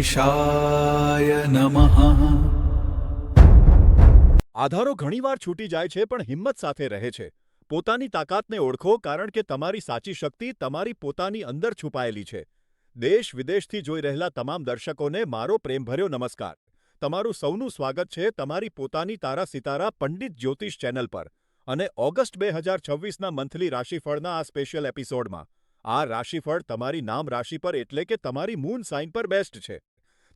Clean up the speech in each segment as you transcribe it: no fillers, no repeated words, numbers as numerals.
गणेशाय नमः। આધારો ઘણીવાર છૂટી જાય છે પણ હિંમત સાથે રહે છે. પોતાની તાકાતને ઓળખો કારણ કે તમારી સાચી શક્તિ તમારી પોતાની અંદર છુપાયેલી છે. દેશ વિદેશથી જોઈ રહેલા તમામ દર્શકોને મારો પ્રેમભર્યો નમસ્કાર. તમારું સૌનું સ્વાગત છે તમારી પોતાની તારા સિતારા પંડિત જ્યોતિષ ચેનલ પર અને ઓગસ્ટ 2026ના મંથલી રાશિફળના આ સ્પેશિયલ એપિસોડમાં. આ રાશિફળ તમારી નામ રાશિ પર એટલે કે તમારી મૂન સાઇન પર બેસ્ટ છે.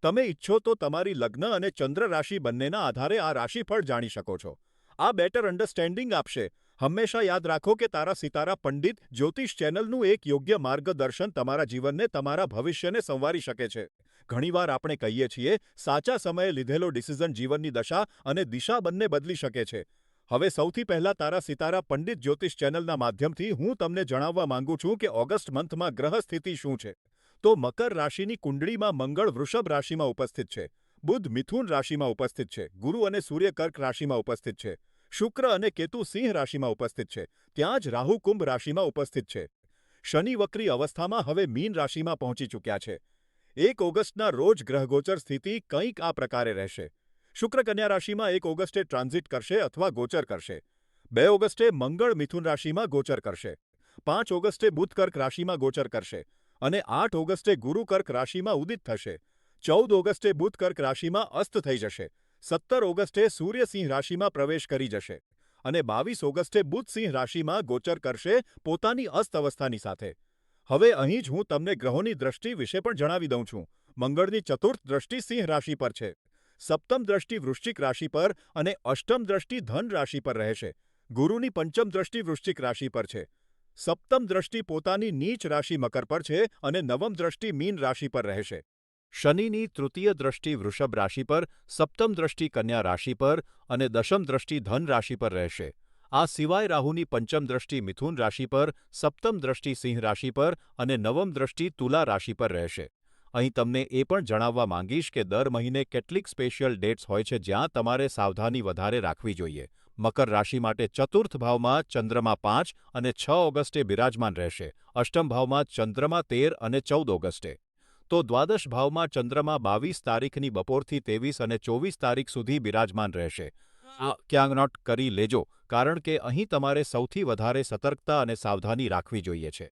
તમે ઈચ્છો તો તમારી લગ્ન અને ચંદ્ર રાશિ બંનેના આધારે આ રાશિફળ જાણી શકો છો. આ બેટર અન્ડરસ્ટેન્ડિંગ આપશે. હંમેશા યાદ રાખો કે તારા સિતારા પંડિત જ્યોતિષ ચેનલનું એક યોગ્ય માર્ગદર્શન તમારા જીવનને તમારા ભવિષ્યને સંવારી શકે છે. ઘણીવાર આપણે કહીએ છીએ, સાચા સમયે લીધેલો ડિસિઝન જીવનની દશા અને દિશા બંને બદલી શકે છે. હવે સૌથી પહેલા તારા સિતારા પંડિત જ્યોતિષ ચેનલના માધ્યમથી હું તમને જણાવવા માંગુ છું કે ઓગસ્ટ મંથમાં ગ્રહ સ્થિતિ શું છે. તો મકર રાશિની કુંડળીમાં મંગળ વૃષભ રાશિમાં ઉપસ્થિત છે. બુધ મિથુન રાશિમાં ઉપસ્થિત છે. ગુરુ અને સૂર્ય કર્ક રાશિમાં ઉપસ્થિત છે. શુક્ર અને કેતુ સિંહ રાશિમાં ઉપસ્થિત છે. ત્યાં જ રાહુ કુંભ રાશિમાં ઉપસ્થિત છે. શનિ વક્રી અવસ્થામાં હવે મીન રાશિમાં પહોંચી ચૂક્યા છે. 1 ઓગસ્ટના રોજ ગ્રહગોચર સ્થિતિ કંઈક આ પ્રકારે રહેશે. શુક્ર કન્યા રાશિમાં 1 ઓગસ્ટે ટ્રાન્ઝિટ કરશે અથવા ગોચર કરશે. 2 ઓગસ્ટે મંગળ મિથુન રાશિમાં ગોચર કરશે. 5 ઓગસ્ટે બુધ કર્ક રાશિમાં ગોચર કરશે અને 8 ઓગસ્ટે ગુરુ કર્ક રાશિમાં ઉદિત થશે. 14 ઓગસ્ટે બુધ કર્ક રાશિમાં અસ્ત થઈ જશે. 17 ઓગસ્ટે સૂર્ય સિંહ રાશિમાં પ્રવેશ કરી જશે અને 22 ઓગસ્ટે બુધ સિંહ રાશિમાં ગોચર કરશે પોતાની અસ્ત અવસ્થાની સાથે. હવે અહીં જ હું તમને ગ્રહોની દ્રષ્ટિ વિશે પણ જણાવી દઉં છું. મંગળની ચતુર્થ દ્રષ્ટિ સિંહ રાશિ પર છે. સપ્તમ દ્રષ્ટિ વૃશ્ચિક રાશિ પર અને અષ્ટમ દ્રષ્ટિ ધન રાશિ પર રહેશે. ગુરુની પંચમ દ્રષ્ટિ વૃશ્ચિક રાશિ પર છે. સપ્તમ દ્રષ્ટિ પોતાની નીચ રાશિ મકર પર છે અને નવમ દ્રષ્ટિ મીન રાશિ પર રહેશે. શનિની તૃતીય દ્રષ્ટિ વૃષભ રાશિ પર, સપ્તમ દ્રષ્ટિ કન્યા રાશિ પર અને દશમ દ્રષ્ટિ ધન રાશિ પર રહેશે. આ સિવાય રાહુની પંચમ દ્રષ્ટિ મિથુન રાશિ પર, સપ્તમ દ્રષ્ટિ સિંહ રાશિ પર અને નવમ દ્રષ્ટિ તુલા રાશિ પર રહેશે. અહીં તમને એ પણ જણાવવા માંગીશ કે દર મહિને કેટલીક સ્પેશિયલ ડેટ્સ હોય છે જ્યાં તમારે સાવધાની વધારે રાખવી જોઈએ. મકર રાશિ માટે ચતુર્થ ભાવમાં ચંદ્રમા 5 અને 6 ઓગસ્ટે બિરાજમાન રહેશે. અષ્ટમ ભાવમાં ચંદ્રમા 13 અને 14 ઓગસ્ટે. તો દ્વાદશ ભાવમાં ચંદ્રમા 22 તારીખની બપોરથી 23 અને 24 તારીખ સુધી બિરાજમાન રહેશે. આ ક્યાંક નોટ કરી લેજો કારણ કે અહીં તમારે સૌથી વધારે સતર્કતા અને સાવધાની રાખવી જોઈએ છે.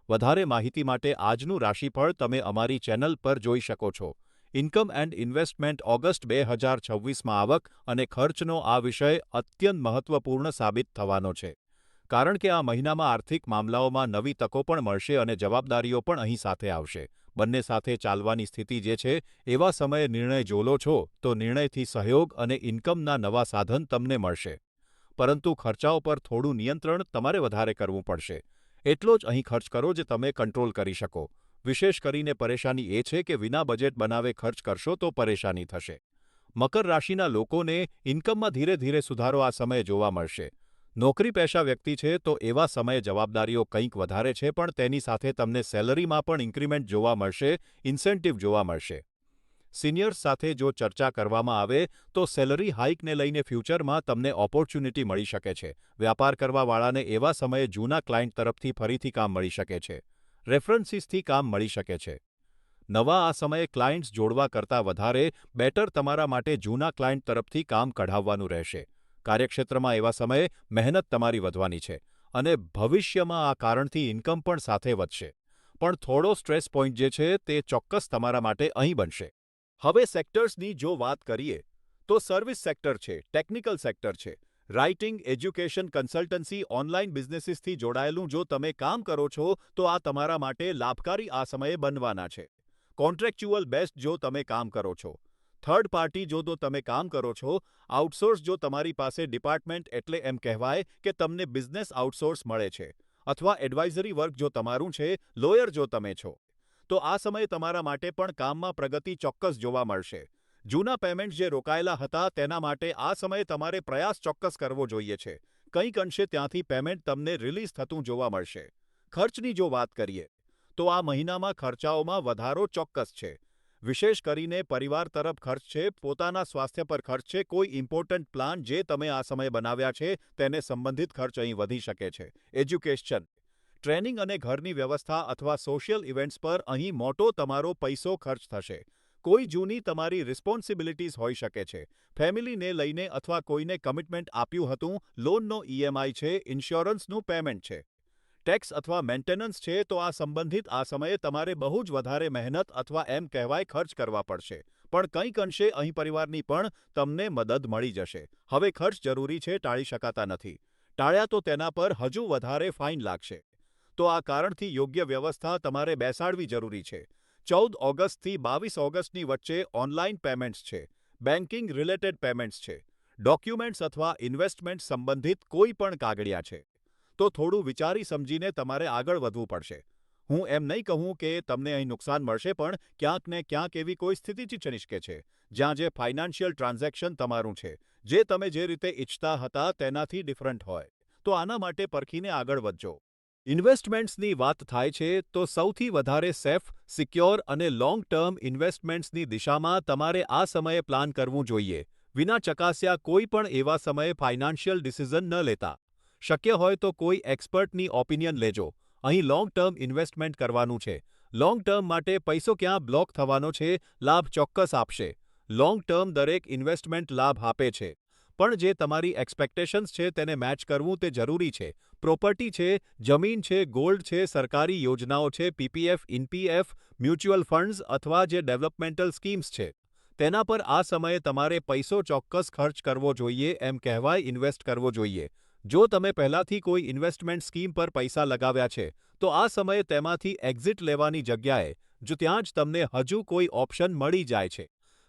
વધારે માહિતી માટે આજનું રાશિફળ તમે અમારી ચેનલ પર જોઈ શકો છો. ઇન્કમ એન્ડ ઇન્વેસ્ટમેન્ટ ઓગસ્ટ 2026માં આવક અને ખર્ચનો આ વિષય અત્યંત મહત્વપૂર્ણ સાબિત થવાનો છે. કારણ કે આ મહિનામાં આર્થિક મામલાઓમાં નવી તકો પણ મળશે અને જવાબદારીઓ પણ અહીં સાથે આવશે. બંને સાથે ચાલવાની સ્થિતિ જે છે એવા સમયે નિર્ણય જોલો છો તો નિર્ણયથી સહયોગ અને ઇન્કમના નવા સાધન તમને મળશે. પરંતુ ખર્ચાઓ પર થોડું નિયંત્રણ તમારે વધારે કરવું પડશે. એટલો જ અહીં ખર્ચ કરો જે તમે કંટ્રોલ કરી શકો. વિશેષ કરીને પરેશાની એ છે કે વિના બજેટ બનાવે ખર્ચ કરશો તો પરેશાની થશે. મકર રાશિના લોકોને ઇન્કમમાં ધીરે ધીરે સુધારો આ સમયે જોવા મળશે. નોકરી પેશા વ્યક્તિ છે તો એવા સમયે જવાબદારીઓ કંઈક વધારે છે પણ તેની સાથે તમને સેલરીમાં પણ ઇન્ક્રીમેન્ટ જોવા મળશે, ઇન્સેન્ટિવ જોવા મળશે. સિનિયર્સ સાથે જો ચર્ચા કરવામાં આવે તો સેલરી હાઇકને લઈને ફ્યુચરમાં તમને ઓપોર્ચ્યુનિટી મળી શકે છે. વ્યાપાર કરવાવાળાને એવા સમયે જૂના ક્લાયન્ટ તરફથી ફરીથી કામ મળી શકે છે. રેફરન્સીસથી કામ મળી શકે છે. નવા આ સમયે ક્લાયન્ટ્સ જોડવા કરતાં વધારે બેટર તમારા માટે જૂના ક્લાયન્ટ તરફથી કામ કઢાવવાનું રહેશે. કાર્યક્ષેત્રમાં એવા સમયે મહેનત તમારી વધવાની છે અને ભવિષ્યમાં આ કારણથી ઇન્કમ પણ સાથે વધશે. પણ થોડો સ્ટ્રેસ પોઈન્ટ જે છે તે ચોક્કસ તમારા માટે અહીં બનશે. હવે સેક્ટર્સની જો વાત કરીએ તો સર્વિસ સેક્ટર છે, ટેકનિકલ સેક્ટર છે, રાઇટિંગ, એજ્યુકેશન, કન્સલ્ટન્સી, ઓનલાઈન બિઝનેસીસથી જોડાયેલું જો તમે કામ કરો છો તો આ તમારા માટે લાભકારી આ સમયે બનવાના છે. કોન્ટ્રેક્ચ્યુઅલ બેસ્ટ જો તમે કામ કરો છો. થર્ડ પાર્ટી જો તો તમે કામ કરો છો. આઉટસોર્સ જો તમારી પાસે ડિપાર્ટમેન્ટ એટલે એમ કહેવાય કે તમને બિઝનેસ આઉટસોર્સ મળે છે અથવા એડવાઇઝરી વર્ક જો તમારું છે, લોયર જો તમે છો. તો આ સમયે તમારા માટે પણ કામમાં પ્રગતિ ચોક્કસ જોવા મળશે. જૂના પેમેન્ટ જે રોકાયેલા હતા તેના માટે આ સમયે તમારે પ્રયાસ ચોક્કસ કરવો જોઈએ છે. કંઈક અંશે ત્યાંથી પેમેન્ટ તમને રિલીઝ થતું જોવા મળશે. ખર્ચની જો વાત કરીએ તો આ મહિનામાં ખર્ચાઓમાં વધારો ચોક્કસ છે. વિશેષ કરીને પરિવાર તરફ ખર્ચ છે, પોતાના સ્વાસ્થ્ય પર ખર્ચ છે, કોઈ ઇમ્પોર્ટન્ટ પ્લાન જે તમે આ સમયે બનાવ્યા છે તેને સંબંધિત ખર્ચ અહીં વધી શકે છે. એજ્યુકેશન, ટ્રેનિંગ અને ઘરની વ્યવસ્થા અથવા સોશિયલ ઇવેન્ટ્સ પર અહીં મોટો તમારો પૈસો ખર્ચ થશે. કોઈ જૂની તમારી રિસ્પોન્સિબિલિટીઝ હોઈ શકે છે. ફેમિલીને લઈને અથવા કોઈને કમિટમેન્ટ આપ્યું હતું, લોનનો ઈએમઆઈ છે, ઇન્સ્યોરન્સનું પેમેન્ટ છે. ટેક્સ અથવા મેન્ટેનન્સ છે તો આ સંબંધિત આ સમયે તમારે બહુ જ વધારે મહેનત અથવા એમ કહેવાય ખર્ચ કરવા પડશે. પણ કંઈક અંશે અહીં પરિવારની પણ તમને મદદ મળી જશે. હવે ખર્ચ જરૂરી છે, ટાળી શકાતા નથી. ટાળ્યા તો તેના પર હજુ વધારે ફાઇન લાગશે. તો આ કારણથી યોગ્ય વ્યવસ્થા તમારે બેસાડવી જરૂરી છે. 14 ઓગસ્ટથી 22 ઓગસ્ટની વચ્ચે ઓનલાઇન પેમેન્ટ્સ છે, બેન્કિંગ રિલેટેડ પેમેન્ટ્સ છે, ડોક્યુમેન્ટ્સ અથવા ઇન્વેસ્ટમેન્ટ સંબંધિત કોઈ પણ કાગળિયા છે. તો થોડું વિચારી સમજીને તમારે આગળ વધવું પડશે. હું એમ નહીં કહું કે તમને અહીં નુકસાન મળશે, પણ ક્યાંક ને ક્યાંક એવી કોઈ સ્થિતિ ચિચનિષ્કે છે જ્યાં જે ફાઇનાન્શિયલ ટ્રાન્ઝેક્શન તમારું છે, જે તમે જે રીતે ઈચ્છતા હતા તેનાથી ડિફરન્ટ હોય. તો આના માટે પરખીને આગળ વધજો. ઇન્વેસ્ટમેન્ટ્સની વાત થાય છે તો સૌથી વધારે સેફ, સિક્યોર અને લોંગ ટર્મ ઇન્વેસ્ટમેન્ટ્સની દિશામાં તમારે આ સમયે પ્લાન કરવું જોઈએ. વિના ચકાસ્યા કોઈ પણ એવા સમયે ફાઇનાન્શિયલ ડિસિઝન ન લેતા. શક્ય હોય તો કોઈ એક્સપર્ટની ઓપિનિયન લેજો. અહીં લોંગ ટર્મ ઇન્વેસ્ટમેન્ટ કરવાનું છે. લોંગ ટર્મ માટે પૈસો ક્યાં બ્લોક થવાનો છે, લાભ ચોક્કસ આપશે. લોંગ ટર્મ દરેક ઇન્વેસ્ટમેન્ટ લાભ આપે છે. પણ જે તમારી એક્સપેક્ટેશન્સ છે તેને મેચ કરવું તે જરૂરી છે. પ્રોપર્ટી છે, જમીન છે, ગોલ્ડ છે, સરકારી યોજનાઓ છે, પીપીએફ, ઇનપીએફ, મ્યુચ્યુઅલ ફંડ્સ અથવા જે ડેવલપમેન્ટલ સ્કીમ્સ છે. તેના પર આ સમયે તમારે પૈસો ચોક્કસ ખર્ચ કરવો જોઈએ, એમ કહેવાય ઇન્વેસ્ટ કરવો જોઈએ. જો તમે પહેલાથી કોઈ ઇન્વેસ્ટમેન્ટ સ્કીમ પર પૈસા લગાવ્યા છે, તો આ સમયે તેમાંથી એક્ઝિટ લેવાની જગ્યાએ જો ત્યાં જ તમને હજુ કોઈ ઓપ્શન મળી જાય છે,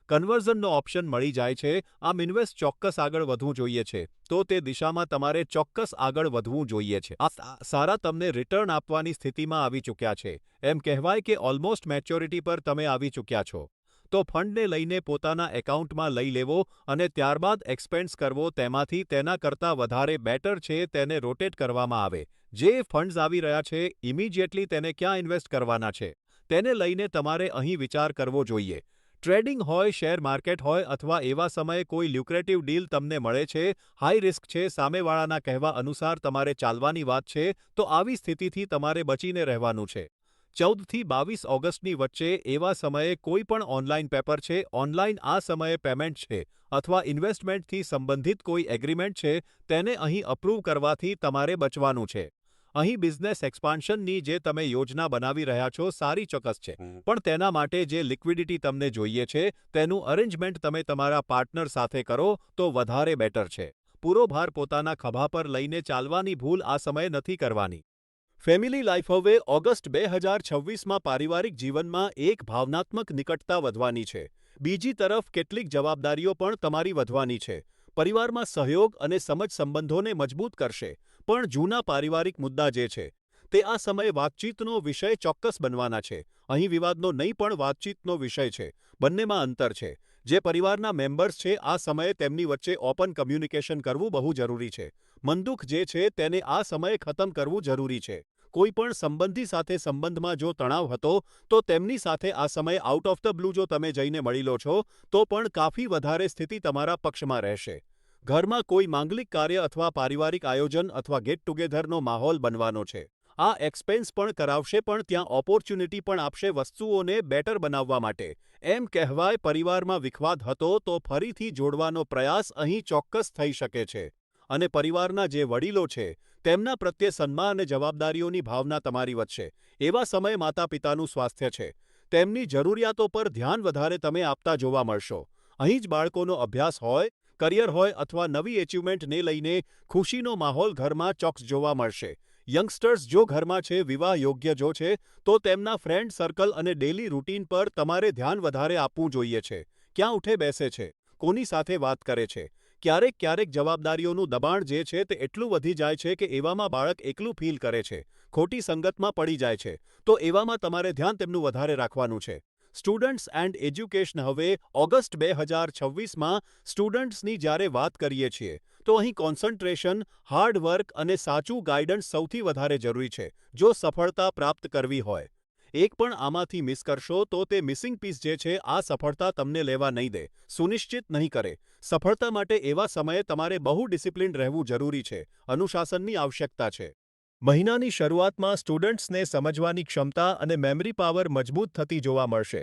કન્વર્ઝનનો ઓપ્શન મળી જાય છે, આમ ઇન્વેસ્ટ ચોક્કસ આગળ વધવું જોઈએ છે, તો તે દિશામાં તમારે ચોક્કસ આગળ વધવું જોઈએ છે. આ સારા તમને રિટર્ન આપવાની સ્થિતિમાં આવી ચૂક્યા છે. એમ કહેવાય કે ઓલમોસ્ટ મેચ્યોરિટી પર તમે આવી ચૂક્યા છો. તો ફંડને લઈને પોતાના એકાઉન્ટમાં લઈ લેવો અને ત્યારબાદ એક્સપેન્સ કરવો તેમાંથી તેના કરતાં વધારે બેટર છે તેને રોટેટ કરવામાં આવે. જે ફંડ્સ આવી રહ્યા છે ઇમિજિએટલી તેને ક્યાં ઇન્વેસ્ટ કરવાના છે તેને લઈને તમારે અહીં વિચાર કરવો જોઈએ. ટ્રેડિંગ હોય, શેર માર્કેટ હોય અથવા એવા સમયે કોઈ લ્યુક્રેટિવ ડીલ તમને મળે છે, હાઈ રિસ્ક છે, સામેવાળાના કહેવા અનુસાર તમારે ચાલવાની વાત છે, તો આવી સ્થિતિથી તમારે બચીને રહેવાનું છે. 14થી 22 ઓગસ્ટની વચ્ચે એવા સમયે કોઈ પણ ઓનલાઇન પેપર છે, ઓનલાઇન આ સમયે પેમેન્ટ છે અથવા ઇન્વેસ્ટમેન્ટથી સંબંધિત કોઈ એગ્રીમેન્ટ છે તેને અહીં અપ્રૂવ કરવાથી તમારે બચવાનું છે. અહીં બિઝનેસ એક્સપાન્શનની જે તમે યોજના બનાવી રહ્યા છો સારી ચોક્કસ છે, પણ તેના માટે જે લિક્વિડિટી તમને જોઈએ છે તેનું અરેન્જમેન્ટ તમે તમારા પાર્ટનર સાથે કરો તો વધારે બેટર છે. પૂરો ભાર પોતાના ખભા પર લઈને ચાલવાની ભૂલ આ સમયે નથી કરવાની. ફેમિલી લાઈફ હવે ઓગસ્ટ 2026માં પારિવારિક જીવનમાં એક ભાવનાત્મક નિકટતા વધવાની છે. બીજી તરફ કેટલીક જવાબદારીઓ પણ તમારી વધવાની છે. પરિવારમાં સહયોગ અને સમજ સંબંધોને મજબૂત કરશે, પણ જૂના પારિવારિક મુદ્દા જે છે તે આ સમયે વાતચીતનો વિષય ચોક્કસ બનવાના છે. અહીં વિવાદનો નહીં પણ વાતચીતનો વિષય છે. બંનેમાં અંતર છે. જે પરિવારના મેમ્બર્સ છે આ સમયે તેમની વચ્ચે ઓપન કમ્યુનિકેશન કરવું બહુ જરૂરી છે. મનદુખ જે છે તેને આ સમયે ખતમ કરવું જરૂરી છે. કોઈ પણ સંબંધી સાથે સંબંધમાં જો તણાવ હતો તો તેમની સાથે આ સમયે આઉટ ઓફ ધ બ્લુ જો તમે જઈને મળી લો છો તો પણ કાફી વધારે સ્થિતિ તમારા પક્ષમાં રહેશે. ઘરમાં કોઈ માંગલિક કાર્ય અથવા પારિવારિક આયોજન અથવા ગેટ ટુગેધરનો માહોલ બનવાનો છે. આ એક્સપેન્સ પણ કરાવશે પણ ત્યાં ઓપોર્ચ્યુનિટી પણ આપશે વસ્તુઓને બેટર બનાવવા માટે. એમ કહેવાય પરિવારમાં વિખવાદ હતો તો ફરીથી જોડવાનો પ્રયાસ અહીં ચોક્કસ થઈ શકે છે. અને પરિવારના જે વડીલો છે તેમના પ્રત્યે સન્માન અને જવાબદારીઓની ભાવના તમારી વધશે. એવા સમયે માતા પિતાનું સ્વાસ્થ્ય છે. તેમની જરૂરિયાતો પર ધ્યાન વધારે તમે આપતા જોવા મળશો. અહીં જ બાળકોનો અભ્યાસ હોય, કરિયર હોય અથવા નવી એચિવમેન્ટને લઈને ખુશીનો માહોલ ઘરમાં ચોક્કસ જોવા મળશે. યંગસ્ટર્સ જો ઘરમાં છે, વિવાહ યોગ્ય જો છે, તો તેમના ફ્રેન્ડ સર્કલ અને ડેલી રૂટીન પર તમારે ધ્યાન વધારે આપવું જોઈએ છે. ક્યાં ઉઠે બેસે છે, કોની સાથે વાત કરે છે. ક્યારેક ક્યારેક જવાબદારીઓનું દબાણ જે છે તે એટલું વધી જાય છે કે એવામાં બાળક એકલું ફીલ કરે છે, ખોટી સંગતમાં પડી જાય છે. તો એવામાં તમારે ધ્યાન તેમનું વધારે રાખવાનું છે. સ્ટુડન્ટ્સ એન્ડ એજ્યુકેશન હવે ઓગસ્ટ 2026માં સ્ટુડન્ટ્સની જ્યારે વાત કરીએ છીએ તો અહીં કોન્સન્ટ્રેશન, હાર્ડવર્ક અને સાચું ગાઈડન્સ સૌથી વધારે જરૂરી છે જો સફળતા પ્રાપ્ત કરવી હોય. એક પણ આમાંથી મિસ કરશો તો તે મિસિંગ પીસ જે છે આ સફળતા તમને લેવા નહીં દે, સુનિશ્ચિત નહીં કરે. સફળતા માટે એવા સમયે તમારે બહુ ડિસિપ્લિન્ડ રહેવું જરૂરી છે. અનુશાસનની આવશ્યકતા છે. મહિનાની શરૂઆતમાં સ્ટુડન્ટ્સને સમજવાની ક્ષમતા અને મેમરી પાવર મજબૂત થતી જોવા મળશે.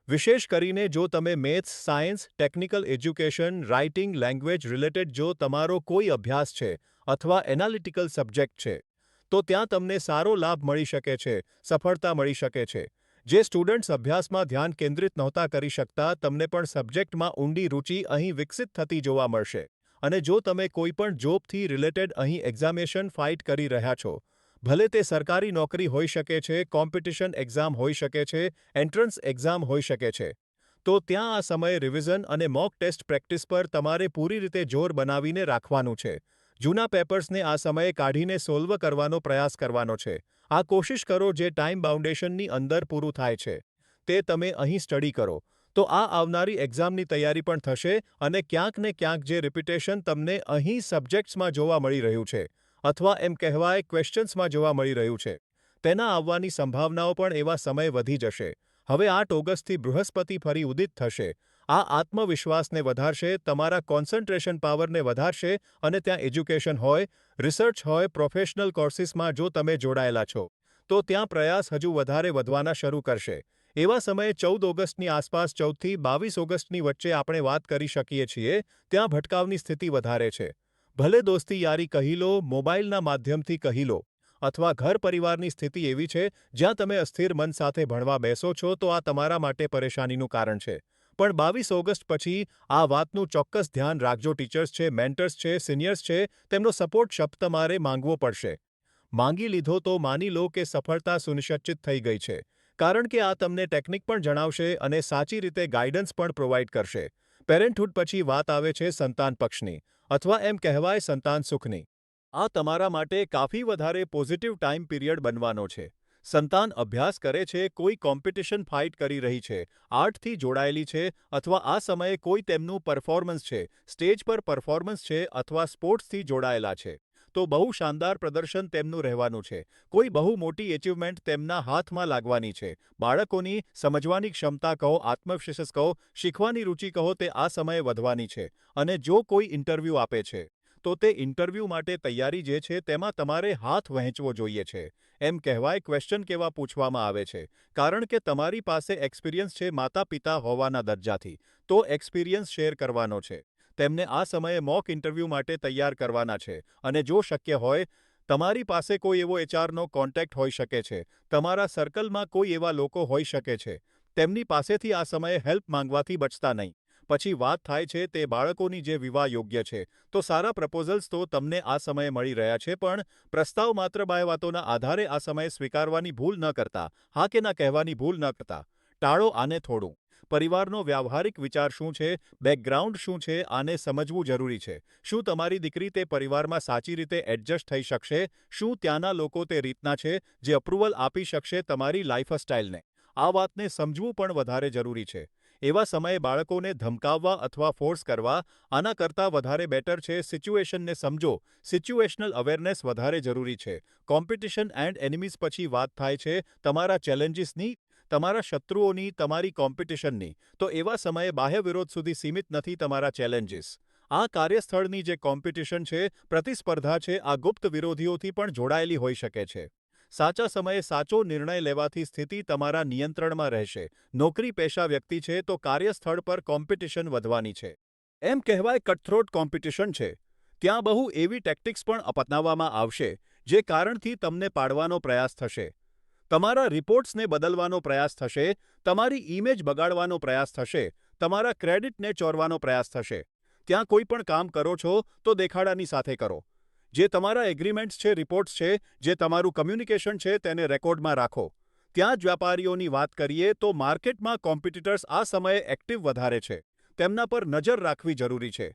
વિશેષ કરીને જો તમે maths, science, technical education, writing, language related જો તમારો કોઈ અભ્યાસ છે અથવા એનાલિટિકલ સબ્જેક્ટ છે, તો ત્યાં તમને સારો લાભ મળી શકે છે, સફળતા મળી શકે છે. જે સ્ટુડન્ટ્સ અભ્યાસમાં ધ્યાન કેન્દ્રિત નહોતા કરી શકતા તમને પણ સબ્જેક્ટમાં ઊંડી રુચિ અહીં વિકસિત થતી જોવા મળશે. અને જો તમે કોઈ પણ જોબથી રિલેટેડ અહીં એક્ઝામિનેશન ફાઇટ કરી રહ્યા છો, ભલે તે સરકારી નોકરી હોઈ શકે છે, કોમ્પિટિશન એક્ઝામ હોઈ શકે છે, એન્ટ્રન્સ એક્ઝામ હોઈ શકે છે, તો ત્યાં આ સમયે રિવિઝન અને મોક ટેસ્ટ પ્રેક્ટિસ પર તમારે પૂરી રીતે જોર બનાવીને રાખવાનું છે. જૂના પેપર્સને આ સમયે કાઢીને સોલ્વ કરવાનો પ્રયાસ કરવાનો છે. આ કોશિશ કરો જે ટાઈમ બાઉન્ડેશનની અંદર પૂરું થાય છે. તે તમે અહીં સ્ટડી કરો. તો આ આવનારી એક્ઝામની તૈયારી પણ થશે અને ક્યાંક ને ક્યાંક જે રિપિટેશન તમને અહીં સબ્જેક્ટ્સમાં જોવા મળી રહ્યું છે, અથવા એમ કહેવાય ક્વેશ્ચન્સમાં જોવા મળી રહ્યું છે, તેના આવવાની સંભાવનાઓ પણ એવા સમય વધી જશે. હવે 8 ઓગસ્ટથી બૃહસ્પતિ ફરી ઉદિત થશે. આ આત્મવિશ્વાસને વધારશે, તમારા કોન્સન્ટ્રેશન પાવરને વધારશે અને ત્યાં એજ્યુકેશન હોય, રિસર્ચ હોય, પ્રોફેશનલ કોર્સિસમાં જો તમે જોડાયેલા છો, તો ત્યાં પ્રયાસ હજુ વધારે વધવાના શરૂ કરશે. એવા સમયે 14 ઓગસ્ટની આસપાસ 14થી 22 ઓગસ્ટની વચ્ચે આપણે વાત કરી શકીએ છીએ, ત્યાં ભટકાવની સ્થિતિ વધારે છે. ભલે દોસ્તી યારી કહી લો, મોબાઈલના માધ્યમથી કહી લો, અથવા ઘર પરિવારની સ્થિતિ એવી છે જ્યાં તમે અસ્થિર મન સાથે ભણવા બેસો છો તો આ તમારા માટે પરેશાનીનું કારણ છે. પણ 22 ઓગસ્ટ પછી આ વાતનું ચોક્કસ ધ્યાન રાખજો. ટીચર્સ છે, મેન્ટર્સ છે, સિનિયર્સ છે, તેમનો સપોર્ટ શબ્દ તમારે માંગવો પડશે. માંગી લીધો તો માની લો કે સફળતા સુનિશ્ચિત થઈ ગઈ છે. કારણ કે આ તમને ટેકનિક પણ જણાવશે અને સાચી રીતે ગાઈડન્સ પણ પ્રોવાઈડ કરશે. પેરેન્ટહુડ પછી વાત આવે છે સંતાન પક્ષની, અથવા એમ કહેવાય સંતાન સુખની. આ તમારા માટે કાફી વધારે પોઝિટિવ ટાઈમ પિરિયડ બનવાનો છે. સંતાન અભ્યાસ કરે છે, કોઈ કોમ્પિટિશન ફાઇટ કરી રહી છે, આર્ટથી જોડાયેલી છે, અથવા આ સમયે કોઈ તેમનું પરફોર્મન્સ છે, સ્ટેજ પર પરફોર્મન્સ છે અથવા સ્પોર્ટ્સથી જોડાયેલા છે, તો બહુ શાનદાર પ્રદર્શન તેમનું રહેવાનું છે. કોઈ બહુ મોટી એચિવમેન્ટ તેમના હાથમાં લાગવાની છે. બાળકોની સમજવાની ક્ષમતા કહો, આત્મવિશ્વાસ કહો, શીખવાની રુચિ કહો, તે આ સમયે વધવાની છે. અને જો કોઈ ઇન્ટરવ્યૂ આપે છે, તો તે ઇન્ટરવ્યૂ માટે તૈયારી જે છે તેમાં તમારે હાથ વહેંચવો જોઈએ છે. એમ કહેવાય ક્વેશ્ચન કેવા પૂછવામાં આવે છે, કારણ કે તમારી પાસે એક્સપિરિયન્સ છે માતા પિતા હોવાના દરજ્જાથી, તો એક્સપિરિયન્સ શેર કરવાનો છે. તેમને આ સમયે મોક ઇન્ટરવ્યૂ માટે તૈયાર કરવાના છે અને જો શક્ય હોય, તમારી પાસે કોઈ એવો એચઆરનો કોન્ટેક્ટ હોઈ શકે છે, તમારા સર્કલમાં કોઈ એવા લોકો હોઈ શકે છે, તેમની પાસેથી આ સમયે હેલ્પ માંગવાથી બચતા નહીં. પછી વાત થાય છે તે બાળકોની જે વિવાહ યોગ્ય છે, તો સારા પ્રપોઝલ્સ તો તમને આ સમયે મળી રહ્યા છે, પણ પ્રસ્તાવ માત્ર બાય વાતોના આધારે આ સમયે સ્વીકારવાની ભૂલ ન કરતા, હા કે ના કહેવાની ભૂલ ન કરતા. ટાળો આને થોડું. પરિવારનો વ્યાવહારિક વિચાર શું છે, બેકગ્રાઉન્ડ શું છે, આને સમજવું જરૂરી છે. શું તમારી દીકરી તે પરિવારમાં સાચી રીતે એડજસ્ટ થઈ શકશે? શું ત્યાંના લોકો તે રીતના છે જે અપ્રુવલ આપી શકશે તમારી લાઈફસ્ટાઈલને? આ વાતને સમજવું પણ વધારે જરૂરી છે. એવા સમયે બાળકોને ધમકાવવા અથવા ફોર્સ કરવા, આના કરતાં વધારે બેટર છે સિચ્યુએશનને સમજો. સિચ્યુએશનલ અવેરનેસ વધારે જરૂરી છે. કોમ્પિટિશન એન્ડ એનિમીઝ પછી વાત થાય છે તમારા ચેલેન્જીસની, તમારા શત્રુઓની, તમારી કોમ્પિટિશનની. તો એવા સમયે બાહ્ય વિરોધ સુધી સીમિત નથી તમારા ચેલેન્જીસ. આ કાર્યસ્થળની જે કોમ્પિટિશન છે, પ્રતિસ્પર્ધા છે, આ ગુપ્ત વિરોધીઓથી પણ જોડાયેલી હોઈ શકે છે. સાચા સમયે સાચો નિર્ણય લેવાથી સ્થિતિ તમારા નિયંત્રણમાં રહેશે. નોકરી પેશા વ્યક્તિ છે તો કાર્યસ્થળ પર કોમ્પિટિશન વધવાની છે. એમ કહેવાય કટથ્રોટ કોમ્પિટિશન છે. ત્યાં બહુ એવી ટેક્ટિક્સ પણ અપનાવવામાં આવશે જે કારણથી તમને પાડવાનો પ્રયાસ થશે. તમારા રિપોર્ટ્સને બદલવાનો પ્રયાસ થશે, તમારી ઇમેજ બગાડવાનો પ્રયાસ થશે, તમારા ક્રેડિટને ચોરવાનો પ્રયાસ થશે. ત્યાં કોઈ પણ કામ કરો છો તો દેખાડાની સાથે કરો. જે તમારા એગ્રીમેન્ટ્સ છે, રિપોર્ટ્સ છે, જે તમારું કમ્યુનિકેશન છે તેને રેકોર્ડમાં રાખો. ત્યાં જ વ્યાપારીઓની વાત કરીએ તો માર્કેટમાં કોમ્પિટિટર્સ આ સમયે એક્ટિવ વધારે છે. તેમના પર નજર રાખવી જરૂરી છે.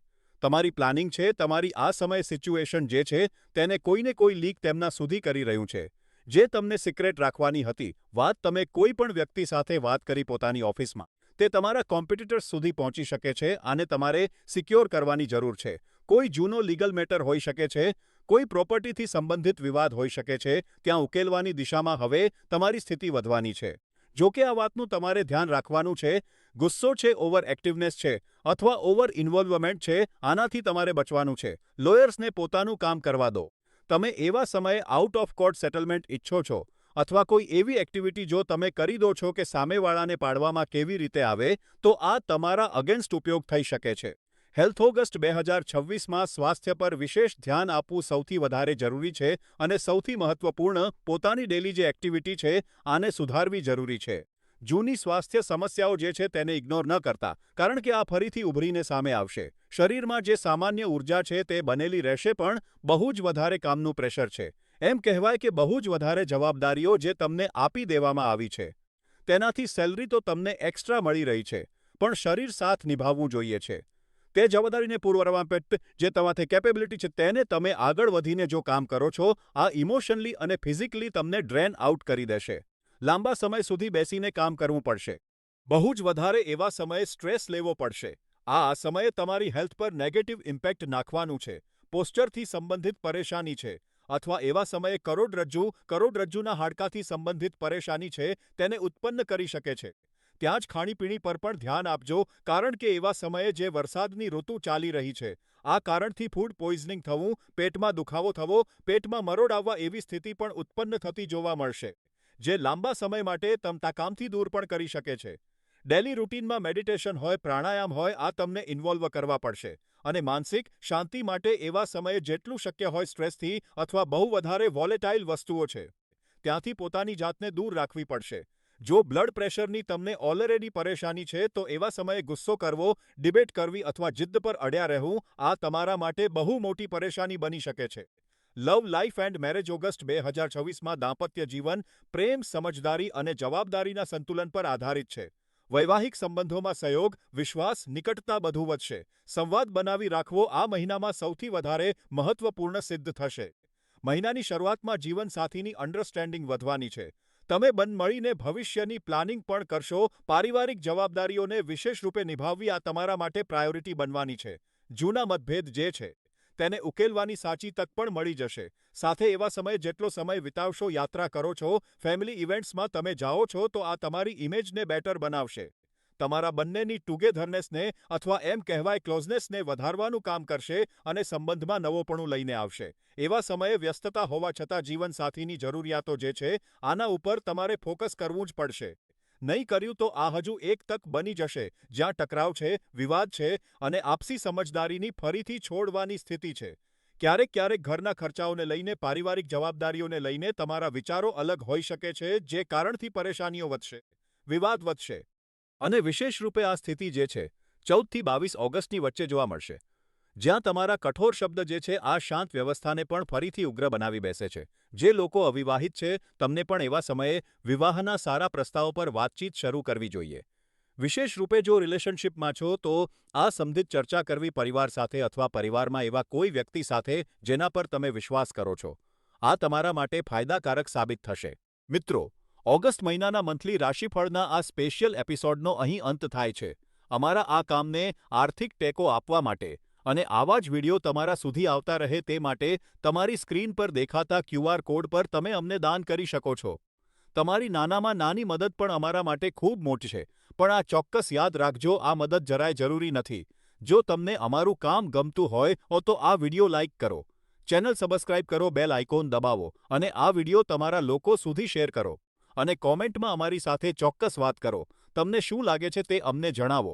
તમારી પ્લાનિંગ છે, તમારી આ સમય સિચ્યુએશન જે છે તેને કોઈને કોઈ લીક તેમના સુધી કરી રહ્યું છે. જે તમને સિક્રેટ રાખવાની હતી, વાત તમે કોઈ પણ વ્યક્તિ સાથે વાત કરી પોતાની ઓફિસમાં, તે તમારા કોમ્પિટિટર્સ સુધી પહોંચી શકે છે. આને તમારે સિક્યોર કરવાની જરૂર છે. કોઈ જૂનો લીગલ મેટર હોઈ શકે છે, કોઈ પ્રોપર્ટીથી સંબંધિત વિવાદ હોઈ શકે છે, ત્યાં ઉકેલવાની દિશામાં હવે તમારી સ્થિતિ વધવાની છે. જો કે આ વાતનું તમારે ધ્યાન રાખવાનું છે, ગુસ્સો છે, ઓવર એક્ટિવનેસ છે, અથવા ઓવર ઇન્વોલ્વમેન્ટ છે, આનાથી તમારે બચવાનું છે. લોયર્સને પોતાનું કામ કરવા દો. તમે એવા સમયે આઉટ ઓફ કોર્ટ સેટલમેન્ટ ઈચ્છો છો અથવા કોઈ એવી એક્ટિવિટી જો તમે કરી દો છો કે સામેવાળાને પાડવામાં કેવી રીતે આવે, તો આ તમારા અગેન્સ્ટ ઉપયોગ થઈ શકે છે. હેલ્થ ઓગસ્ટ 2026માં સ્વાસ્થ્ય પર વિશેષ ધ્યાન આપવું સૌથી વધારે જરૂરી છે અને સૌથી મહત્ત્વપૂર્ણ પોતાની ડેલી જે એક્ટિવિટી છે આને સુધારવી જરૂરી છે. જૂની સ્વાસ્થ્ય સમસ્યાઓ જે છે તેને ઇગ્નોર ન કરતા, કારણ કે આ ફરીથી ઉભરીને સામે આવશે. શરીરમાં જે સામાન્ય ઊર્જા છે તે બનેલી રહેશે, પણ બહુ જ વધારે કામનું પ્રેશર છે. એમ કહેવાય કે બહુ જ વધારે જવાબદારીઓ જે તમને આપી દેવામાં આવી છે. તેનાથી સેલરી તો તમને એક્સ્ટ્રા મળી રહી છે, પણ શરીર સાથ નિભાવવું જોઈએ છે. તે જવાબદારીને પૂરવા માટે જે તમારી કેપેબિલિટી છે તેને તમે આગળ વધીને જો કામ કરો છો, આ ઇમોશનલી અને ફિઝિકલી તમને ડ્રેન આઉટ કરી દેશે. લાંબા સમય સુધી બેસીને કામ કરવું પડશે. બહુ જ વધારે એવા સમયે સ્ટ્રેસ લેવો પડશે. આ સમયે તમારી હેલ્થ પર નેગેટિવ ઇમ્પેક્ટ નાખવાનું છે. પોસ્ચરથી સંબંધિત પરેશાની છે, અથવા એવા સમયે કરોડરજ્જુના હાડકાથી સંબંધિત પરેશાની છે તેને ઉત્પન્ન કરી શકે છે. ત્યાં જ ખાણીપીણી પર પણ ધ્યાન આપજો, કારણ કે એવા સમયે જે વરસાદની ઋતુ ચાલી રહી છે, આ કારણથી ફૂડ પોઈઝનિંગ થવું, પેટમાં દુખાવો થવો, પેટમાં મરોડ આવવા એવી સ્થિતિ પણ ઉત્પન્ન થતી જોવા મળશે, જે લાંબા સમય માટે કામથી દૂર પણ કરી શકે છે. ડેલી રૂટીનમાં મેડિટેશન હોય, પ્રાણાયામ હોય, આ તમને ઇન્વોલ્વ કરવા પડશે. અને માનસિક શાંતિ માટે એવા સમયે જેટલું શક્ય હોય સ્ટ્રેસથી અથવા બહુ વધારે વોલેટાઇલ વસ્તુઓ છે ત્યાંથી પોતાની જાતને દૂર રાખવી પડશે. જો બ્લડ પ્રેશરની તમને ઓલરેડી પરેશાની છે, તો એવા સમયે ગુસ્સો કરવો, ડિબેટ કરવી અથવા જિદ્દ પર અડ્યા રહેવું, આ તમારા માટે બહુ મોટી પરેશાની બની શકે છે. Love life and marriage August 2026માં દાંપત્ય જીવન પ્રેમ, સમજદારી અને જવાબદારીના સંતુલન પર આધારિત છે. વૈવાહિક સંબંધોમાં સહયોગ, વિશ્વાસ, નિકટતા બધું વધશે. સંવાદ બનાવી રાખવો આ મહિનામાં સૌથી વધારે મહત્વપૂર્ણ સિદ્ધ થશે. મહિનાની શરૂઆતમાં જીવનસાથીની અન્ડરસ્ટેન્ડિંગ વધવાની છે. તમે મળીને ભવિષ્યની પ્લાનિંગ પણ કરશો. પારિવારિક જવાબદારીઓને વિશેષ રૂપે નિભાવવી આ તમારા માટે પ્રાયોરિટી બનવાની છે. જૂના મતભેદ જે છે તેને ઉકેલવાની સાચી તક પણ મળી જશે. સાથે એવા સમયે જેટલો સમય વિતાવશો, યાત્રા કરો છો, ફેમિલી ઇવેન્ટ્સમાં તમે જાઓ છો, તો આ તમારી ઇમેજને બેટર બનાવશે. તમારા બંનેની ટુગેધરનેસને અથવા એમ કહેવાય ક્લોઝનેસને વધારવાનું કામ કરશે અને સંબંધમાં નવોપણું લઈને આવશે. એવા સમયે વ્યસ્તતા હોવા છતાં જીવનસાથીની જરૂરિયાતો જે છે આના ઉપર તમારે ફોકસ કરવું જ પડશે. નહીં કર્યું તો આ હજુ એક તક બની જશે જ્યાં ટકરાવ છે, વિવાદ છે અને આપસી સમજદારીની ફરીથી છોડવાની સ્થિતિ છે. ક્યારેક ઘરના ખર્ચાઓને લઈને, પારિવારિક જવાબદારીઓને લઈને તમારા વિચારો અલગ હોઈ શકે છે, જે કારણથી પરેશાનીઓ વધશે, વિવાદ વધશે. અને વિશેષ રૂપે આ સ્થિતિ જે છે 14થી 22 ઓગસ્ટની વચ્ચે જોવા મળશે, જ્યાં તમારા કઠોર શબ્દ જે છે આ શાંત વ્યવસ્થાને પણ ફરીથી ઉગ્ર બનાવી બેસે છે. જે લોકો અવિવાહિત છે, તમને પણ એવા સમયે વિવાહના સારા પ્રસ્તાવો પર વાતચીત શરૂ કરવી જોઈએ. વિશેષ રૂપે જો રિલેશનશિપમાં છો, તો આ સંબંધિત ચર્ચા કરવી પરિવાર સાથે અથવા પરિવારમાં એવા કોઈ વ્યક્તિ સાથે જેના પર તમે વિશ્વાસ કરો છો. આ તમારા માટે ફાયદાકારક સાબિત થશે. મિત્રો, ઓગસ્ટ મહિનાના મંથલી રાશિફળના આ સ્પેશિયલ એપિસોડનો અહીં અંત થાય છે. અમારા આ કામને આર્થિક ટેકો આપવા માટે અને આવા જ વિડીયો તમારા સુધી આવતા રહે તે માટે તમારી સ્ક્રીન પર દેખાતા QR કોડ પર તમે અમને દાન કરી શકો છો. તમારી નાનામાં નાની મદદ પણ અમારા માટે ખૂબ મોટી છે, પણ આ ચોક્કસ યાદ રાખજો, આ મદદ જરાય જરૂરી નથી. જો તમને અમારું કામ ગમતું હોય તો આ વિડીયો લાઇક કરો, ચેનલ સબસ્ક્રાઇબ કરો, બેલ આઇકોન દબાવો અને આ વિડીયો તમારા લોકો સુધી શેર કરો. અને કોમેન્ટમાં અમારી સાથે ચોક્કસ વાત કરો. તમને શું લાગે છે તે અમને જણાવો.